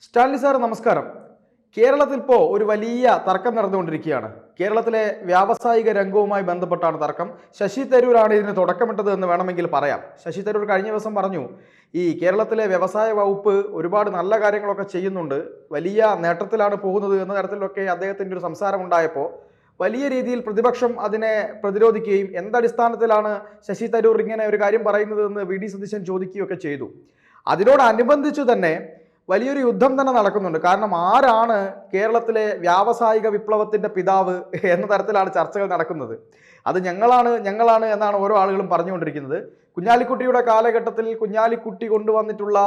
Stanley sir നമസ്കാരം. കേരളത്തിൽ ഇപ്പോൾ ഒരു വലിയ തർക്കം നടന്നുകൊണ്ടിരിക്കുകയാണ്. കേരളത്തിലെ വ്യാവസായിക രംഗവുമായി ബന്ധപ്പെട്ടാണ് തർക്കം. ശശി തരൂരാണ് ഇതിന് തുടക്കമിട്ടത് എന്ന് വേണമെങ്കിൽ പറയാം. ശശി തരൂർ കഴിഞ്ഞ ദിവസം പറഞ്ഞു, ഈ കേരളത്തിലെ വ്യവസായ വകുപ്പ് ഒരുപാട് നല്ല കാര്യങ്ങളൊക്കെ ചെയ്യുന്നുണ്ട്, വലിയ നേട്ടത്തിലാണ് പോകുന്നത് എന്ന തരത്തിലൊക്കെ അദ്ദേഹത്തിൻ്റെ ഒരു സംസാരം ഉണ്ടായപ്പോൾ വലിയ രീതിയിൽ പ്രതിപക്ഷം അതിനെ പ്രതിരോധിക്കുകയും എന്തടിസ്ഥാനത്തിലാണ് ശശി തരൂർ ഇങ്ങനെ ഒരു കാര്യം പറയുന്നത് എന്ന് വി ഡി സതീശൻ ചോദിക്കുകയൊക്കെ ചെയ്തു. അതിനോടനുബന്ധിച്ച് തന്നെ വലിയൊരു യുദ്ധം തന്നെ നടക്കുന്നുണ്ട്. കാരണം ആരാണ് കേരളത്തിലെ വ്യാവസായിക വിപ്ലവത്തിന്റെ പിതാവ് എന്ന തരത്തിലാണ് ചർച്ചകൾ നടക്കുന്നത്. അത് ഞങ്ങളാണ് എന്നാണ് ഓരോ ആളുകളും പറഞ്ഞുകൊണ്ടിരിക്കുന്നത്. കുഞ്ഞാലിക്കുട്ടിയുടെ കാലഘട്ടത്തിൽ കുഞ്ഞാലിക്കുട്ടി കൊണ്ടുവന്നിട്ടുള്ള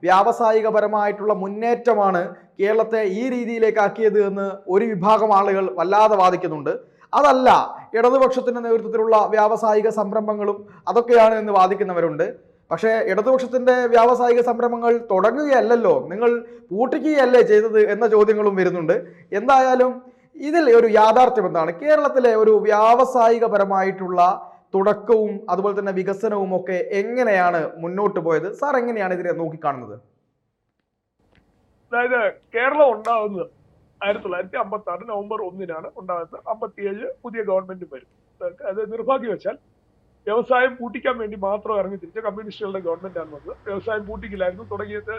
വ്യാവസായികപരമായിട്ടുള്ള മുന്നേറ്റമാണ് കേരളത്തെ ഈ രീതിയിലേക്കാക്കിയത് എന്ന് ഒരു വിഭാഗം ആളുകൾ വല്ലാതെ വാദിക്കുന്നുണ്ട്. അതല്ല, ഇടതുപക്ഷത്തിന്റെ നേതൃത്വത്തിലുള്ള വ്യാവസായിക സംരംഭങ്ങളും അതൊക്കെയാണ് എന്ന് വാദിക്കുന്നവരുണ്ട്. പക്ഷേ ഇടതുപക്ഷത്തിന്റെ വ്യാവസായിക സംരംഭങ്ങൾ തുടങ്ങുകയല്ലല്ലോ, നിങ്ങൾ പൂട്ടിക്കുകയല്ലേ ചെയ്തത് എന്ന ചോദ്യങ്ങളും വരുന്നുണ്ട്. എന്തായാലും ഇതിൽ ഒരു യാഥാർത്ഥ്യം എന്താണ്? കേരളത്തിലെ ഒരു വ്യാവസായികപരമായിട്ടുള്ള തുടക്കവും അതുപോലെ തന്നെ വികസനവും ഒക്കെ എങ്ങനെയാണ് മുന്നോട്ട് പോയത്? സാർ എങ്ങനെയാണ് ഇതിനെ നോക്കിക്കാണുന്നത്? അതായത് കേരളം ഉണ്ടാകുന്നത് 1956 നവംബർ 1 ഉണ്ടാകുന്നത്. 57 പുതിയ ഗവൺമെന്റ് വരും. അത് നിർഭാഗ്യവശാൽ വ്യവസായം പൂട്ടിക്കാൻ വേണ്ടി മാത്രം ഇറങ്ങി തിരിച്ച കമ്മ്യൂണിസ്റ്റുകളുടെ ഗവൺമെന്റാണ് വന്നത്. വ്യവസായം പൂട്ടിക്കില്ലായിരുന്നു, തുടങ്ങിയത്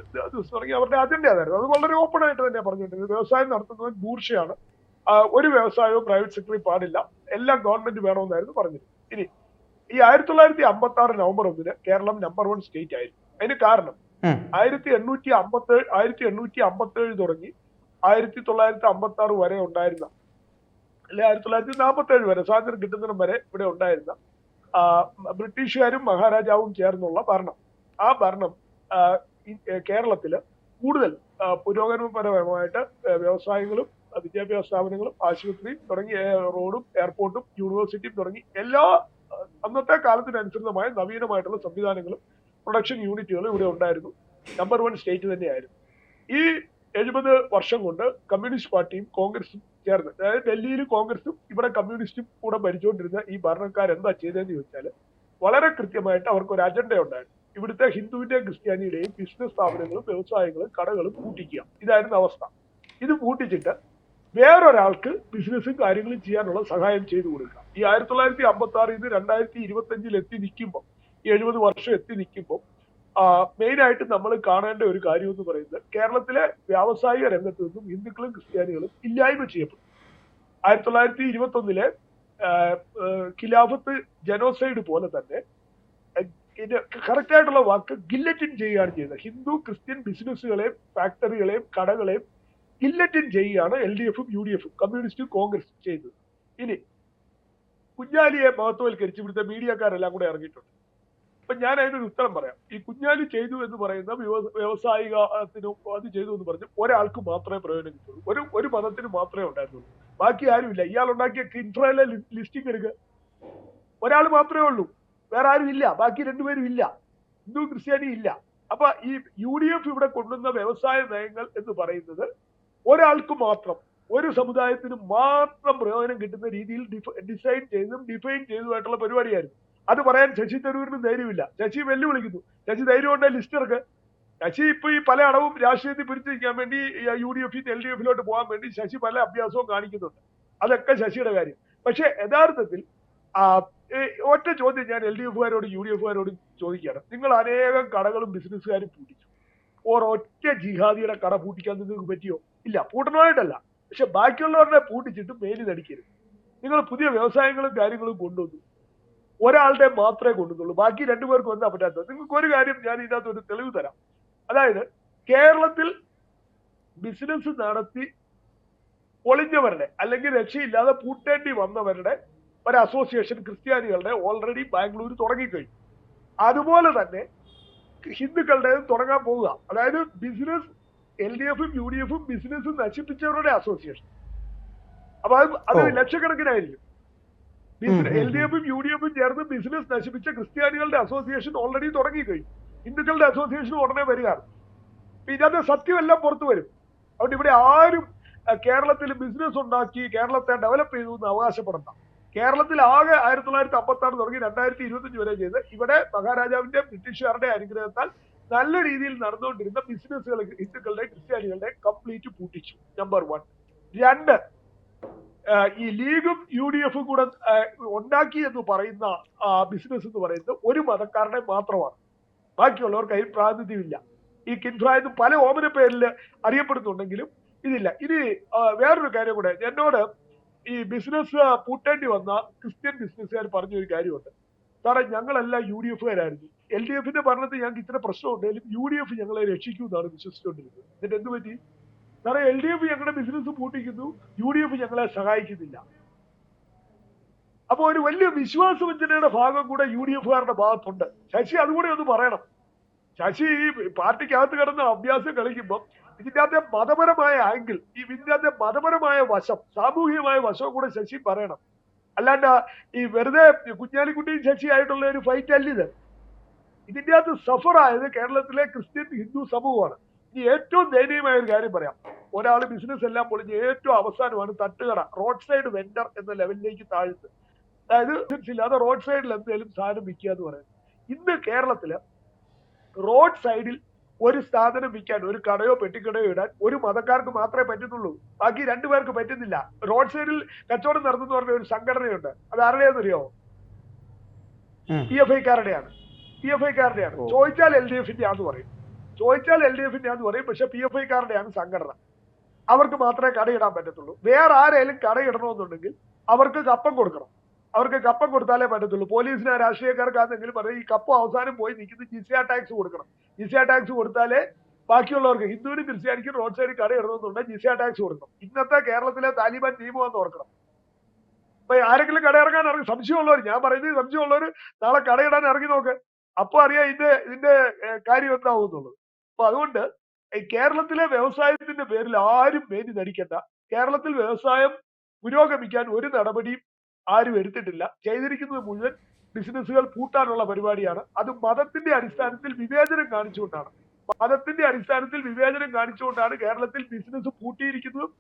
അവരുടെ അജണ്ട അതായിരുന്നു. അത് വളരെ ഓപ്പൺ ആയിട്ട് തന്നെ പറഞ്ഞുകൊണ്ടിരുന്നത്. വ്യവസായം നടത്തുന്നത് ബൂർഷയാണ്, ഒരു വ്യവസായവും പ്രൈവറ്റ് സെക്ടറിൽ പാടില്ല, എല്ലാം ഗവൺമെന്റ് വേണമെന്നായിരുന്നു പറഞ്ഞത്. ഇനി ഈ 1956 നവംബർ 1 കേരളം നമ്പർ 1 സ്റ്റേറ്റ് ആയിരുന്നു. അതിന് കാരണം 1857 തുടങ്ങി 1956 വരെ ഉണ്ടായിരുന്ന, അല്ലെ 1947 വരെ സ്വാതന്ത്ര്യം കിട്ടുന്നതിനും വരെ ഇവിടെ ഉണ്ടായിരുന്ന ബ്രിട്ടീഷുകാരും മഹാരാജാവും ചേർന്നുള്ള ഭരണം. ആ ഭരണം കേരളത്തില് കൂടുതൽ പുരോഗമനപരമായിട്ട് വ്യവസായങ്ങളും വിദ്യാഭ്യാസ സ്ഥാപനങ്ങളും ആശുപത്രി തുടങ്ങി റോഡും എയർപോർട്ടും യൂണിവേഴ്സിറ്റിയും തുടങ്ങി എല്ലാ അന്നത്തെ കാലത്തിനനുസൃതമായ നവീനമായിട്ടുള്ള സംവിധാനങ്ങളും പ്രൊഡക്ഷൻ യൂണിറ്റുകളും ഇവിടെ ഉണ്ടായിരുന്നു. നമ്പർ 1 സ്റ്റേറ്റ് തന്നെയായിരുന്നു. ഈ 70 വർഷം കൊണ്ട് കമ്മ്യൂണിസ്റ്റ് പാർട്ടിയും കോൺഗ്രസും ചേർന്ന്, അതായത് ഡൽഹിയിൽ കോൺഗ്രസും ഇവിടെ കമ്മ്യൂണിസ്റ്റും കൂടെ ഭരിച്ചുകൊണ്ടിരുന്ന ഈ ഭരണക്കാരെന്താ ചെയ്തതെന്ന് ചോദിച്ചാൽ വളരെ കൃത്യമായിട്ട് അവർക്ക് ഒരു അജണ്ട ഉണ്ടായിരുന്നു. ഇവിടുത്തെ ഹിന്ദുവിന്റെയും ക്രിസ്ത്യാനിയുടെയും ബിസിനസ് സ്ഥാപനങ്ങളും വ്യവസായങ്ങളും കടകളും പൂട്ടിക്കുക. ഇതായിരുന്നു അവസ്ഥ. ഇത് പൂട്ടിച്ചിട്ട് വേറൊരാൾക്ക് ബിസിനസ്സും കാര്യങ്ങളും ചെയ്യാനുള്ള സഹായം ചെയ്തു കൊടുക്കുക. ഈ 1956 ഇത് 2025 എത്തി നിൽക്കുമ്പോൾ, 70 വർഷം എത്തി നിൽക്കുമ്പോൾ മെയിനായിട്ട് നമ്മൾ കാണേണ്ട ഒരു കാര്യം എന്ന് പറയുന്നത്, കേരളത്തിലെ വ്യാവസായിക രംഗത്ത് നിന്നും ഹിന്ദുക്കളും ക്രിസ്ത്യാനികളും ഇല്ലായ്മ ചെയ്യപ്പെട്ടു. 1921 ഖിലാഫത്ത് ജനോസൈഡ് പോലെ തന്നെ ഇത് കറക്റ്റ് ആയിട്ടുള്ള വാക്ക് ഗില്ലറ്റിൻ ചെയ്യുകയാണ് ചെയ്തത്. ഹിന്ദു ക്രിസ്ത്യൻ ബിസിനസ്സുകളെയും ഫാക്ടറികളെയും കടകളെയും ഗില്ലറ്റിൻ ചെയ്യുകയാണ് LDFും UDFും കമ്മ്യൂണിസ്റ്റും കോൺഗ്രസും ചെയ്തത്. ഇനി കുഞ്ഞാലിയെ മഹത്വവൽക്കരിച്ച് ഇവിടുത്തെ മീഡിയക്കാരെല്ലാം കൂടെ ഇറങ്ങിയിട്ടുണ്ട്. അപ്പൊ ഞാൻ അതിനൊരു ഉത്തരം പറയാം. ഈ കുഞ്ഞാലി ചെയ്തു എന്ന് പറയുന്ന വ്യവസായികത്തിനും അത് ചെയ്തു എന്ന് പറഞ്ഞ് ഒരാൾക്ക് മാത്രമേ പ്രയോജനം കിട്ടുള്ളൂ, ഒരു മതത്തിന് മാത്രമേ ഉണ്ടായിരുന്നുള്ളൂ, ബാക്കി ആരുമില്ല. ഇയാൾ ഉണ്ടാക്കിയ കിൻഫ്രയിലെ ലിസ്റ്റിംഗ് എടുക്കുക, ഒരാൾ മാത്രമേ ഉള്ളൂ, വേറെ ആരും ഇല്ല, ബാക്കി രണ്ടുപേരും ഇല്ല, ഹിന്ദു ക്രിസ്ത്യാനി ഇല്ല. അപ്പൊ ഈ UDF ഇവിടെ കൊണ്ടുവന്ന വ്യവസായ നയങ്ങൾ എന്ന് പറയുന്നത് ഒരാൾക്ക് മാത്രം, ഒരു സമുദായത്തിന് മാത്രം പ്രയോജനം കിട്ടുന്ന രീതിയിൽ ഡിസൈൻ ചെയ്തും ഡിഫൈൻ ചെയ്തതുമായിട്ടുള്ള പരിപാടിയായിരുന്നു. അത് പറയാൻ ശശി തരൂരിന് ധൈര്യമില്ല. ശശി വെല്ലുവിളിക്കുന്നു. ശശി ധൈര്യം കൊണ്ട് ലിസ്റ്റ് ഇറക്ക്. ശശി ഇപ്പൊ ഈ പല അടവും രാഷ്ട്രീയത്തിൽ പിടിച്ചിരിക്കാൻ വേണ്ടി UDF LDFിലോട്ട് പോകാൻ വേണ്ടി ശശി പല അഭ്യാസവും കാണിക്കുന്നുണ്ട്. അതൊക്കെ ശശിയുടെ കാര്യം. പക്ഷെ യഥാർത്ഥത്തിൽ ഒറ്റ ചോദ്യം ഞാൻ LDFകാരോടും UDFകാരോടും ചോദിക്കുകയാണ്. നിങ്ങൾ അനേകം കടകളും ബിസിനസ്സുകാരും പൂട്ടിച്ചു. ഒരൊറ്റ ജിഹാദിയുടെ കട പൂട്ടിക്കാൻ നിങ്ങൾക്ക് പറ്റിയോ? ഇല്ല, പൂട്ടണമായിട്ടല്ല, പക്ഷെ ബാക്കിയുള്ളവരുടെ പൂട്ടിച്ചിട്ട് മേലി നടിക്കരുത്. നിങ്ങൾ പുതിയ വ്യവസായങ്ങളും കാര്യങ്ങളും കൊണ്ടുവന്നു, ഒരാളുടെ മാത്രമേ കൊണ്ടുവന്നുള്ളൂ, ബാക്കി രണ്ടുപേർക്കും എന്താ പറ്റാത്തത്? നിങ്ങൾക്ക് ഒരു കാര്യം ഞാൻ ഇതിനകത്ത് ഒരു തെളിവ് തരാം. അതായത് കേരളത്തിൽ ബിസിനസ് നടത്തി പൊളിഞ്ഞവരുടെ അല്ലെങ്കിൽ രക്ഷയില്ലാതെ പൂട്ടേണ്ടി വന്നവരുടെ ഒരു അസോസിയേഷൻ ക്രിസ്ത്യാനികളുടെ ഓൾറെഡി ബാംഗ്ലൂർ തുടങ്ങിക്കഴിഞ്ഞു. അതുപോലെ തന്നെ ഹിന്ദുക്കളുടെ തുടങ്ങാൻ പോവുക. അതായത് ബിസിനസ് LDFും UDFും ബിസിനസ് നശിപ്പിച്ചവരുടെ അസോസിയേഷൻ. അപ്പൊ അത് ലക്ഷക്കണക്കിനായിരിക്കും. LDFും UDFും ചേർന്ന് ബിസിനസ് നശിപ്പിച്ച ക്രിസ്ത്യാനികളുടെ അസോസിയേഷൻ ഓൾറെഡി തുടങ്ങിക്കഴിഞ്ഞു. ഹിന്ദുക്കളുടെ അസോസിയേഷൻ ഉടനെ വരികയാണ്. ഇതിന്റെ സത്യമെല്ലാം പുറത്തു വരും. അതുകൊണ്ട് ഇവിടെ ആരും കേരളത്തിൽ ബിസിനസ് ഉണ്ടാക്കി കേരളത്തെ ഡെവലപ്പ് ചെയ്തു എന്ന് അവകാശപ്പെടണ്ട. കേരളത്തിൽ ആകെ 1956 തുടങ്ങി 2025 വരെ ചെയ്ത് ഇവിടെ മഹാരാജാവിന്റെ ബ്രിട്ടീഷുകാരുടെ അനുഗ്രഹത്താൽ നല്ല രീതിയിൽ നടന്നുകൊണ്ടിരുന്ന ബിസിനസ്സുകൾ ഹിന്ദുക്കളുടെ ക്രിസ്ത്യാനികളുടെ കംപ്ലീറ്റ് പൂട്ടിച്ചു. നമ്പർ 1. 2, ഈ ലീഗും UDF കൂടെ ഉണ്ടാക്കി എന്ന് പറയുന്ന ബിസിനസ് എന്ന് പറയുന്നത് ഒരു മതക്കാരുടെ മാത്രമാണ്. ബാക്കിയുള്ളവർക്ക് അതിൽ പ്രാതിനിധ്യമില്ല. ഈ കിൻഫ്ര എന്ന് പല ഓമന പേരിൽ അറിയപ്പെടുന്നുണ്ടെങ്കിലും ഇതില്ല. ഇനി വേറൊരു കാര്യം കൂടെ, എന്നോട് ഈ ബിസിനസ് പൂട്ടേണ്ടി വന്ന ക്രിസ്ത്യൻ ബിസിനസ്സുകാർ പറഞ്ഞൊരു കാര്യമുണ്ട്. സാറേ, ഞങ്ങളെല്ലാം UDFകാരായിരുന്നു. LDFന്റെ ഭരണത്തിൽ ഞങ്ങൾക്ക് ഇത്ര പ്രശ്നമുണ്ടെങ്കിലും UDF ഞങ്ങളെ രക്ഷിക്കുമെന്നാണ് വിശ്വസിച്ചുകൊണ്ടിരുന്നത്. എന്നിട്ട് എന്ത് പറ്റി? സാറേ, LDF ഞങ്ങളുടെ ബിസിനസ് പൂട്ടിക്കുന്നു, UDF ഞങ്ങളെ സഹായിക്കുന്നില്ല. അപ്പൊ ഒരു വലിയ വിശ്വാസവഞ്ചനയുടെ ഭാഗം കൂടെ UDFകാരുടെ ഭാഗത്തുണ്ട്. ശശി അതുകൂടെ ഒന്ന് പറയണം. ശശി ഈ പാർട്ടിക്കകത്ത് കിടന്ന അഭ്യാസം കളിക്കുമ്പോൾ ഇതിന്റെ അകത്തെ മതപരമായ ആംഗിൾ, ഇതിന്റെ അകത്തെ മതപരമായ വശം, സാമൂഹികമായ വശവും കൂടെ ശശി പറയണം. അല്ലാണ്ട് ഈ വെറുതെ കുഞ്ഞാലിക്കുട്ടിയും ശശി ആയിട്ടുള്ള ഒരു ഫൈറ്റ് അല്ല ഇത്. ഇതിന്റെ അകത്ത് സഫർ ആയത് കേരളത്തിലെ ക്രിസ്ത്യൻ ഹിന്ദു സമൂഹമാണ്. ഇനി ഏറ്റവും ദയനീയമായ ഒരു കാര്യം പറയാം. ഒരാൾ ബിസിനസ് എല്ലാം പൊളിഞ്ഞ് ഏറ്റവും അവസാനമാണ് തട്ടുകട, റോഡ് സൈഡ് വെൻഡർ എന്ന ലെവലിലേക്ക് താഴ്ത്ത്. അതായത് ബിസിനസ് ഇല്ലാതെ റോഡ് സൈഡിൽ എന്തെങ്കിലും സാധനം വിൽക്കുക എന്ന് പറയുന്നത്. ഇന്ന് കേരളത്തില് റോഡ് സൈഡിൽ ഒരു സാധനം വിൽക്കാൻ, ഒരു കടയോ പെട്ടിക്കടയോ ഇടാൻ ഒരു മതക്കാർക്ക് മാത്രമേ പറ്റുന്നുള്ളൂ. ബാക്കി 2 പേർക്ക് പറ്റുന്നില്ല. റോഡ് സൈഡിൽ കച്ചവടം നടത്തുന്ന പറഞ്ഞ ഒരു സംഘടനയുണ്ട്. അത് ആരുടെയാണെന്നറിയോ? PFIക്കാരുടെയാണ്. ചോദിച്ചാൽ LDFന്റെ ആന്ന് പറയും. പക്ഷെ PFIക്കാരുടെയാണ് സംഘടന. അവർക്ക് മാത്രമേ കടയിടാൻ പറ്റത്തുള്ളൂ. വേറെ ആരെങ്കിലും കടയിടണമെന്നുണ്ടെങ്കിൽ അവർക്ക് കപ്പം കൊടുക്കണം. അവർക്ക് കപ്പം കൊടുത്താലേ പറ്റത്തുള്ളൂ. പോലീസിന് രാഷ്ട്രീയക്കാർക്കാണെന്നെങ്കിലും പറയും ഈ കപ്പം അവസാനം പോയി നിൽക്കുന്ന ജിസിയ ടാക്സ് കൊടുക്കണം. ജിസിയ ടാക്സ് കൊടുത്താലേ ബാക്കിയുള്ളവർക്ക്, ഹിന്ദുവിനും ക്രിസ്ത്യാനിക്കും റോഡ് സൈഡിൽ കടയിടണമെന്നുണ്ടെങ്കിൽ ജിസിയ ടാക്സ് കൊടുക്കണം. ഇന്നത്തെ കേരളത്തിലെ താലിബാൻ നിയമമാണെന്ന് ഓർക്കണം. അപ്പൊ ആരെങ്കിലും കടയിറങ്ങാൻ ഇറങ്ങി സംശയമുള്ളവർ, ഞാൻ പറയുന്നത് സംശയമുള്ളവർ നാളെ കടയിടാൻ ഇറങ്ങി നോക്ക്. അപ്പൊ അറിയാം ഇതിന്റെ കാര്യം എന്താവുന്നുള്ളത്. അപ്പൊ അതുകൊണ്ട് കേരളത്തിലെ വ്യവസായത്തിന്റെ പേരിൽ ആരും മേനി നടിക്കണ്ട. കേരളത്തിൽ വ്യവസായം പുരോഗമിക്കാൻ ഒരു നടപടിയും ആരും എടുത്തിട്ടില്ല. ചെയ്തിരിക്കുന്നത് മുഴുവൻ ബിസിനസ്സുകൾ പൂട്ടാനുള്ള പരിപാടിയാണ്. അത് മതത്തിന്റെ അടിസ്ഥാനത്തിൽ വിവേചനം കാണിച്ചുകൊണ്ടാണ് കേരളത്തിൽ ബിസിനസ് പൂട്ടിയിരിക്കുന്നതും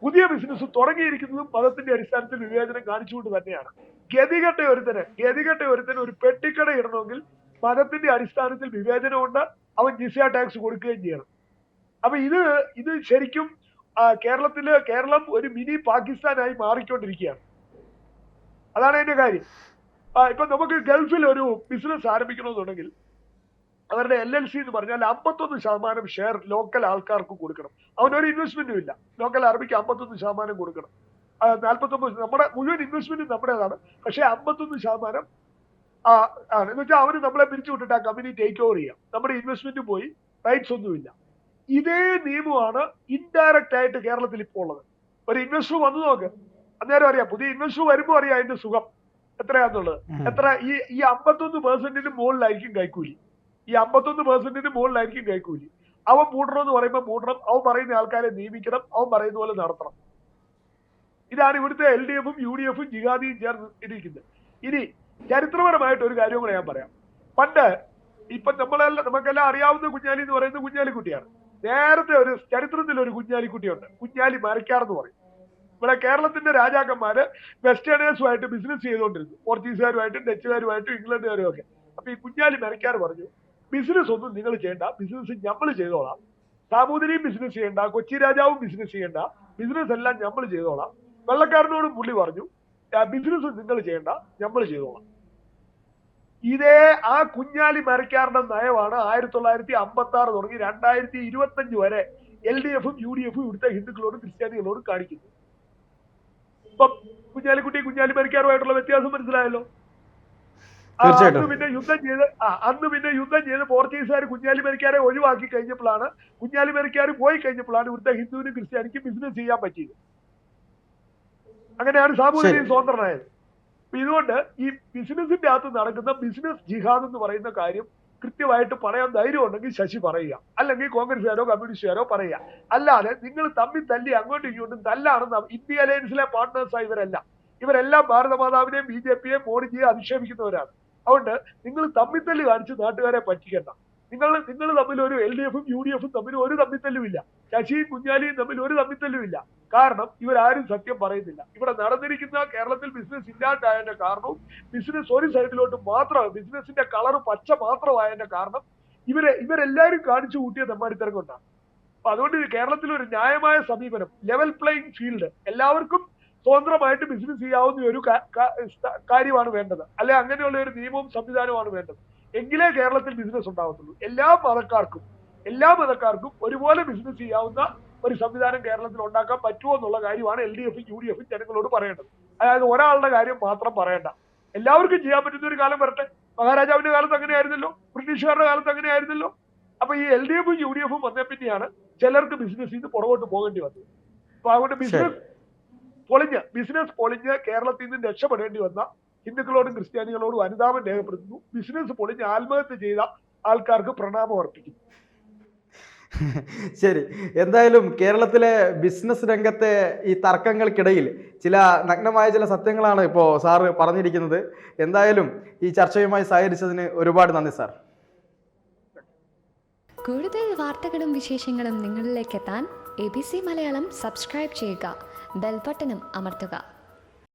പുതിയ ബിസിനസ് തുടങ്ങിയിരിക്കുന്നതും മതത്തിന്റെ അടിസ്ഥാനത്തിൽ വിവേചനം കാണിച്ചുകൊണ്ട് തന്നെയാണ്. ഗതികെട്ട ഒരുത്തന് ഒരു പെട്ടിക്കട ഇടണമെങ്കിൽ മതത്തിന്റെ അടിസ്ഥാനത്തിൽ വിവേചനമുണ്ട്. അവൻ ജിസിയ ടാക്സ് കൊടുക്കുകയും ചെയ്യണം. അപ്പൊ ഇത് ശരിക്കും കേരളം ഒരു മിനി പാകിസ്ഥാനായി മാറിക്കൊണ്ടിരിക്കുകയാണ്. അതാണ് അതിന്റെ കാര്യം. ഇപ്പൊ നമുക്ക് ഗൾഫിൽ ഒരു ബിസിനസ് ആരംഭിക്കണമെന്നുണ്ടെങ്കിൽ അവരുടെ LLC എന്ന് പറഞ്ഞാൽ 51% ഷെയർ ലോക്കൽ ആൾക്കാർക്ക് കൊടുക്കണം. അവനൊരു ഇൻവെസ്റ്റ്മെന്റും ഇല്ല. ലോക്കൽ അറബിക്ക് 51% കൊടുക്കണം. 49 നമ്മുടെ മുഴുവൻ ഇൻവെസ്റ്റ്മെന്റും നമ്മുടേതാണ്. പക്ഷെ 51% ആണ് എന്ന് വെച്ചാൽ അവര് നമ്മളെ പിരിച്ചു വിട്ടിട്ട് ആ കമ്പനി ടേക്ക് ഓവർ ചെയ്യാം. നമ്മുടെ ഇൻവെസ്റ്റ്മെന്റ് പോയി, റൈറ്റ്സ് ഒന്നുമില്ല. ഇതേ നിയമമാണ് ഇൻഡയറക്റ്റ് ആയിട്ട് കേരളത്തിൽ ഇപ്പോൾ ഉള്ളത്. ഒരു ഇൻവെസ്റ്റർ വന്നു നോക്ക്, അന്നേരം അറിയാം. പുതിയ ഇൻവെസ്റ്റർ വരുമ്പോൾ അറിയാം അതിന്റെ സുഖം എത്രയാന്നുള്ളത്. ഈ 51% മുകളിലായിരിക്കും കൈക്കൂലി. അവൻ മൂടണമെന്ന് പറയുമ്പോൾ മൂടണം. അവൻ പറയുന്ന ആൾക്കാരെ നിയമിക്കണം. അവൻ പറയുന്ന പോലെ നടത്തണം. ഇതാണ് ഇവിടുത്തെ LDFും UDFും ജിഹാദിയും ചേർന്ന് ഇരിക്കുന്നത്. ഇനി ചരിത്രപരമായിട്ട് ഒരു കാര്യം കൂടെ ഞാൻ പറയാം. പണ്ട് ഇപ്പൊ നമുക്കെല്ലാം അറിയാവുന്ന കുഞ്ഞാലി എന്ന് പറയുന്നത് കുഞ്ഞാലിക്കുട്ടിയാണ്. നേരത്തെ ഒരു ചരിത്രത്തിൽ ഒരു കുഞ്ഞാലിക്കുട്ടിയുണ്ട്, കുഞ്ഞാലി മരക്കാർ എന്ന് പറയും. ഇവിടെ കേരളത്തിന്റെ രാജാക്കന്മാര് വെസ്റ്റേണേഴ്സുമായിട്ട് ബിസിനസ് ചെയ്തുകൊണ്ടിരുന്നു, പോർച്ചുഗീസുകാരുമായിട്ടും ഡച്ചുകാരുമായിട്ടും ഇംഗ്ലണ്ടുകാരും ഒക്കെ. അപ്പൊ ഈ കുഞ്ഞാലി മരക്കാർ പറഞ്ഞു, ബിസിനസ് ഒന്നും നിങ്ങൾ ചെയ്യണ്ട, ബിസിനസ് നമ്മൾ ചെയ്തോളാം. സാമൂതിരിയും ബിസിനസ് ചെയ്യണ്ട, കൊച്ചി രാജാവും ബിസിനസ് ചെയ്യണ്ട, ബിസിനസ് എല്ലാം നമ്മൾ ചെയ്തോളാം. വെള്ളക്കാരനോടും പുള്ളി പറഞ്ഞു, ബിസിനസ് നിങ്ങൾ ചെയ്യണ്ട, നമ്മൾ ചെയ്തോളാം. ഇതേ ആ കുഞ്ഞാലി മരക്കാരുടെ നയമാണ് 1956 തുടങ്ങി 2025 വരെ LDFും UDFും ഇവിടുത്തെ ഹിന്ദുക്കളോടും ക്രിസ്ത്യാനികളോടും കാണിക്കുന്നു. ഇപ്പം കുഞ്ഞാലി മരക്കാരുമായിട്ടുള്ള വ്യത്യാസം മനസ്സിലായല്ലോ. അന്ന് പിന്നെ യുദ്ധം ചെയ്ത് പോർച്ചുഗീസുകാർ കുഞ്ഞാലി മരക്കാരെ ഒഴിവാക്കി കഴിഞ്ഞപ്പോഴാണ്, കുഞ്ഞാലി മരക്കാർ പോയി കഴിഞ്ഞപ്പോഴാണ് ഇവിടുത്തെ ഹിന്ദുവിനും ക്രിസ്ത്യാനിക്കും ബിസിനസ് ചെയ്യാൻ പറ്റിയത്. അങ്ങനെയാണ് സാമൂതിരി സ്വതന്ത്രനായത്. ഇതുകൊണ്ട് ഈ ബിസിനസിന്റെ അകത്ത് നടക്കുന്ന ബിസിനസ് ജിഹാദ് എന്ന് പറയുന്ന കാര്യം കൃത്യമായിട്ട് പറയാൻ ധൈര്യം ഉണ്ടെങ്കിൽ ശശി പറയുക, അല്ലെങ്കിൽ കോൺഗ്രസ്സുകാരോ കമ്മ്യൂണിസ്റ്റുകാരോ പറയുക. അല്ലാതെ നിങ്ങൾ തമ്മിൽ തല്ലി അങ്ങോട്ടും ഇങ്ങോട്ടും തല്ലാണെന്ന്. ഇന്ത്യ അലയൻസിലെ പാർട്ട്നേഴ്സാണ് ഇവരെല്ലാം ഭാരതമാതാവിനെയും BJPയെയും മോഡിജിയെ അധിക്ഷേപിക്കുന്നവരാണ്. അതുകൊണ്ട് നിങ്ങൾ തമ്മിത്തല്ല് കാണിച്ച് നാട്ടുകാരെ പറ്റിക്കണ്ട. നിങ്ങൾ തമ്മിൽ ഒരു LDFും UDFും തമ്മിൽ ഒരു തമ്മിത്തല്ലുമില്ല. ശശിയും കുഞ്ഞാലിയും തമ്മിൽ ഒരു തമ്മിത്തല്ലുമില്ല. കാരണം ഇവരാരും സത്യം പറയുന്നില്ല. ഇവിടെ നടന്നിരിക്കുന്ന കേരളത്തിൽ ബിസിനസ് ഇല്ലാണ്ടായതിന്റെ കാരണവും ബിസിനസ് ഒരു സൈഡിലോട്ട് മാത്രം, ബിസിനസിന്റെ കളർ പച്ച മാത്രമായതിന്റെ കാരണം ഇവരെല്ലാവരും കാണിച്ചു കൂട്ടിയ തെമ്മാടിത്തരം കൊണ്ടാണ്. അപ്പൊ അതുകൊണ്ട് കേരളത്തിൽ ഒരു ന്യായമായ സമീപനം, ലെവൽ പ്ലേയിങ് ഫീൽഡ്, എല്ലാവർക്കും സ്വതന്ത്രമായിട്ട് ബിസിനസ് ചെയ്യാവുന്ന ഒരു കാര്യമാണ് വേണ്ടത്. അല്ലെ അങ്ങനെയുള്ള ഒരു നിയമവും സംവിധാനവുമാണ് വേണ്ടത്. എങ്കിലേ കേരളത്തിൽ ബിസിനസ് ഉണ്ടാവത്തുള്ളൂ. എല്ലാ മതക്കാർക്കും ഒരുപോലെ ബിസിനസ് ചെയ്യാവുന്ന ഒരു സംവിധാനം കേരളത്തിൽ ഉണ്ടാക്കാൻ പറ്റുമോ എന്നുള്ള കാര്യമാണ് LDFും UDFും ജനങ്ങളോട് പറയേണ്ടത്. അതായത് ഒരാളുടെ കാര്യം മാത്രം പറയണ്ട, എല്ലാവർക്കും ചെയ്യാൻ പറ്റുന്ന ഒരു കാലം വരട്ടെ. മഹാരാജാവിന്റെ കാലത്ത് അങ്ങനെയായിരുന്നല്ലോ, ബ്രിട്ടീഷുകാരുടെ കാലത്ത് അങ്ങനെയായിരുന്നല്ലോ. അപ്പൊ ഈ LDFും UDFും വന്നേ പിന്നെയാണ് ചിലർക്ക് ബിസിനസ് ചെയ്ത് പുറകോട്ട് പോകേണ്ടി വന്നത്. അപ്പൊ അതുകൊണ്ട് ബിസിനസ് പൊളിഞ്ഞ് കേരളത്തിൽ നിന്ന് രക്ഷപ്പെടേണ്ടി വന്ന ഹിന്ദുക്കളോടും ക്രിസ്ത്യാനികളോടും അനുതാപം രേഖപ്പെടുത്തുന്നു. ബിസിനസ് പൊളിഞ്ഞ് ആത്മഹത്യ ചെയ്ത ആൾക്കാർക്ക് പ്രണാമം അർപ്പിക്കുന്നു. ശരി, എന്തായാലും കേരളത്തിലെ ബിസിനസ് രംഗത്തെ ഈ തർക്കങ്ങൾക്കിടയിൽ ചില നഗ്നമായ ചില സത്യങ്ങളാണ് ഇപ്പോൾ സാറ് പറഞ്ഞിരിക്കുന്നത്. എന്തായാലും ഈ ചർച്ചയുമായി സഹകരിച്ചതിന് ഒരുപാട് നന്ദി സാർ. കൂടുതൽ വാർത്തകളും വിശേഷങ്ങളും നിങ്ങളിലേക്ക് എത്താൻ ABC മലയാളം സബ്സ്ക്രൈബ് ചെയ്യുക, ബെൽ ബട്ടണും അമർത്തുക.